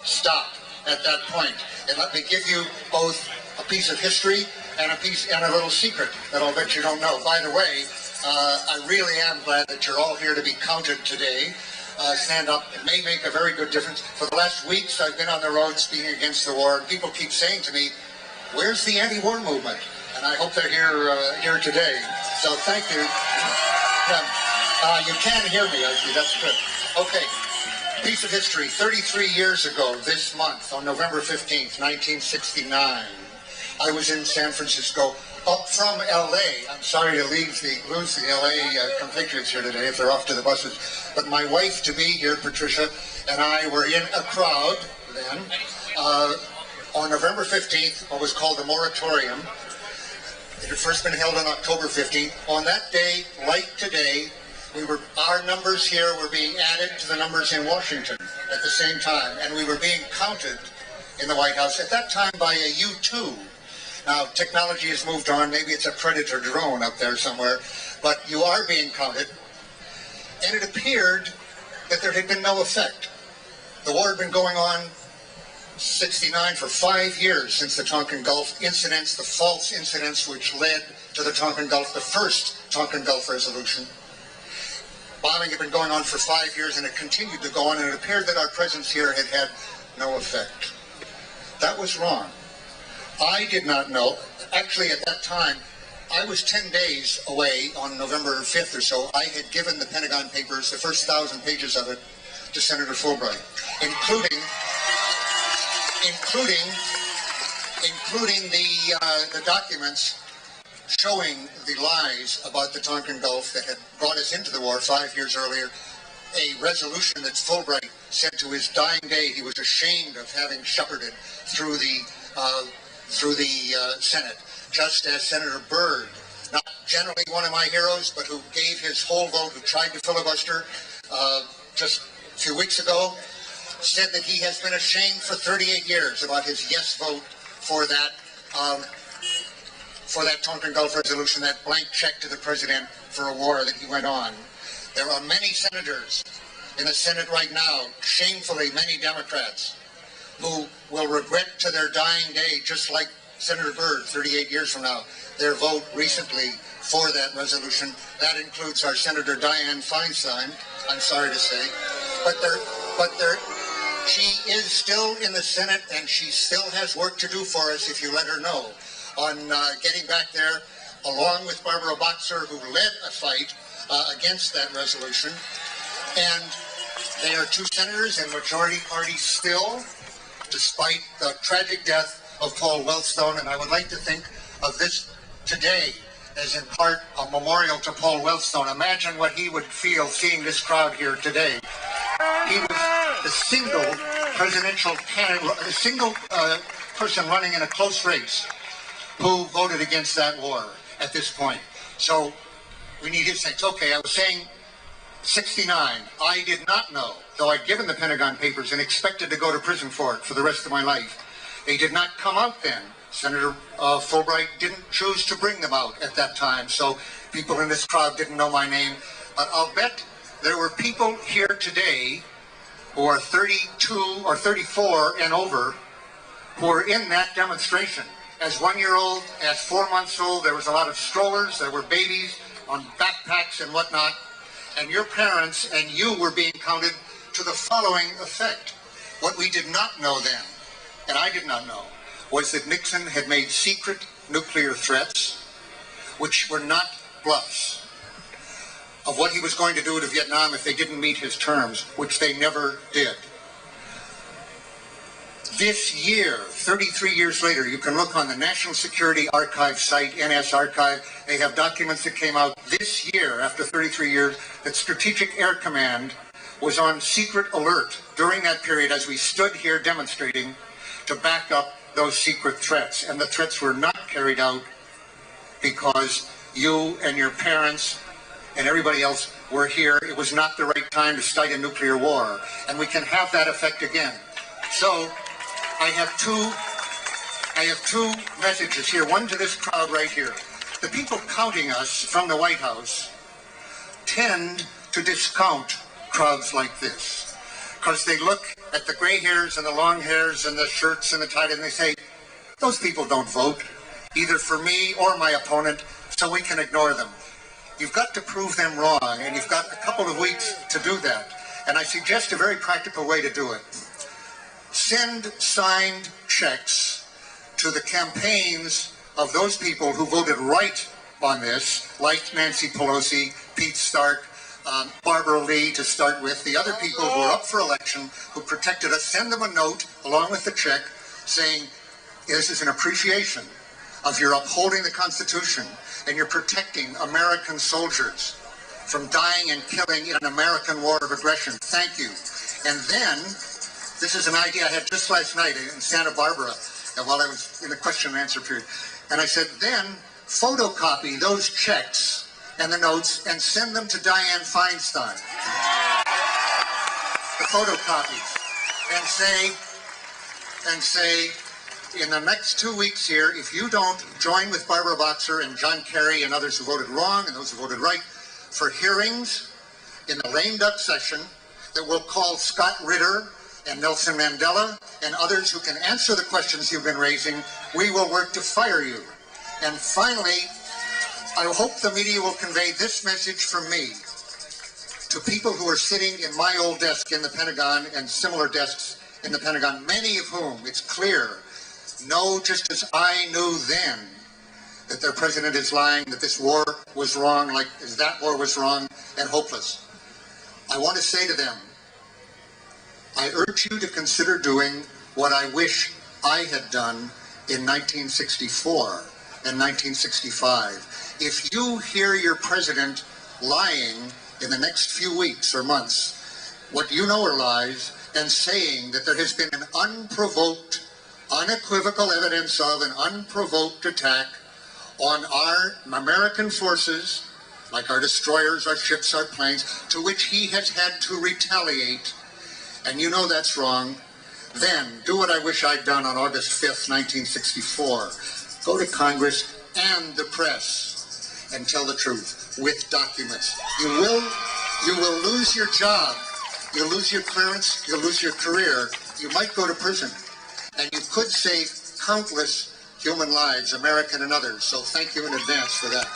stop at that point. And let me give you both a piece of history and a little secret that I'll bet you don't know. By the way, I really am glad that you're all here to be counted today. Stand up. It may make a very good difference. For the last weeks, I've been on the road speaking against the war, and people keep saying to me, "Where's the anti-war movement?" And I hope they're here today. So thank you. You can hear me. I see. That's good. Okay. Piece of history. 33 years ago this month, on November 15th, 1969, I was in San Francisco, up from L.A. I'm sorry to lose the L.A. compatriots here today if they're off to the buses. But my wife-to-be here, Patricia, and I were in a crowd then on November 15th, what was called a moratorium. It had first been held on October 15th. On that day, like today, our numbers here were being added to the numbers in Washington at the same time, and we were being counted in the White House at that time by a U-2. Now, technology has moved on. Maybe it's a Predator drone up there somewhere, but you are being counted. And it appeared that there had been no effect. The war had been going on 69 for 5 years since the Tonkin Gulf incidents, the false incidents which led to the Tonkin Gulf, the first Tonkin Gulf resolution. Bombing had been going on for 5 years, and it continued to go on, and it appeared that our presence here had had no effect. That was wrong. I did not know. Actually, at that time, I was 10 days away on November 5th or so. I had given the Pentagon Papers, the first 1,000 pages of it, to Senator Fulbright, including the documents showing the lies about the Tonkin Gulf that had brought us into the war 5 years earlier, a resolution that Fulbright said to his dying day he was ashamed of having shepherded through the Senate, just as Senator Byrd, not generally one of my heroes, but who gave his whole vote, who tried to filibuster just a few weeks ago, said that he has been ashamed for 38 years about his yes vote for that Tonkin Gulf resolution, that blank check to the president for a war that he went on. There are many senators in the Senate right now, shamefully many Democrats, who will regret to their dying day, just like Senator Byrd 38 years from now, their vote recently for that resolution. That includes our Senator Dianne Feinstein, I'm sorry to say. She is still in the Senate, and she still has work to do for us, if you let her know, on getting back there, along with Barbara Boxer, who led a fight against that resolution. And they are two senators in majority party still, despite the tragic death of Paul Wellstone. And I would like to think of this today as in part a memorial to Paul Wellstone. Imagine what he would feel seeing this crowd here today. He was the single presidential candidate, a single person running in a close race who voted against that war at this point. So we need his things. Okay, I was saying 69. I did not know, though I'd given the Pentagon Papers and expected to go to prison for it for the rest of my life. They did not come out then. Senator Fulbright didn't choose to bring them out at that time, so people in this crowd didn't know my name. But I'll bet there were people here today who are 32 or 34 and over who were in that demonstration. As 1-year-old, as 4 months old, there was a lot of strollers, there were babies on backpacks and whatnot, and your parents and you were being counted to the following effect. What we did not know then, and I did not know, was that Nixon had made secret nuclear threats, which were not bluffs, of what he was going to do to Vietnam if they didn't meet his terms, which they never did. This year, 33 years later, you can look on the National Security Archive site, NS Archive. They have documents that came out this year, after 33 years, that Strategic Air Command was on secret alert during that period as we stood here demonstrating to back up those secret threats. And the threats were not carried out because you and your parents and everybody else were here. It was not the right time to start a nuclear war. And we can have that effect again. So I have two messages here, one to this crowd right here. The people counting us from the White House tend to discount crowds like this. because they look at the gray hairs and the long hairs and the shirts and the tie, and they say, those people don't vote, either for me or my opponent, so we can ignore them. You've got to prove them wrong, and you've got a couple of weeks to do that. And I suggest a very practical way to do it. Send signed checks to the campaigns of those people who voted right on this, like Nancy Pelosi, Pete Stark, Barbara Lee to start with, the other people who are up for election, who protected us. Send them a note along with the check saying, this is an appreciation of your upholding the Constitution and you're protecting American soldiers from dying and killing in an American war of aggression. Thank you. And then, this is an idea I had just last night in Santa Barbara while I was in the question and answer period. And I said, then photocopy those checks and the notes and send them to Dianne Feinstein. The photocopies. And say, in the next 2 weeks here, if you don't join with Barbara Boxer and John Kerry and others who voted wrong and those who voted right for hearings in the lame duck session that will call Scott Ritter and Nelson Mandela and others who can answer the questions you've been raising, we will work to fire you. And finally, I hope the media will convey this message from me to people who are sitting in my old desk in the Pentagon and similar desks in the Pentagon, many of whom, it's clear, know just as I knew then that their president is lying, that this war was wrong, like as that war was wrong and hopeless. I want to say to them, I urge you to consider doing what I wish I had done in 1964 and 1965. If you hear your president lying in the next few weeks or months, what you know are lies, and saying that there has been an unprovoked, unequivocal evidence of an unprovoked attack on our American forces, like our destroyers, our ships, our planes, to which he has had to retaliate, and you know that's wrong, then do what I wish I'd done on August 5th, 1964. Go to Congress and the press and tell the truth with documents. You will lose your job. You'll lose your clearance. You'll lose your career. You might go to prison. And you could save countless human lives, American and others. So thank you in advance for that.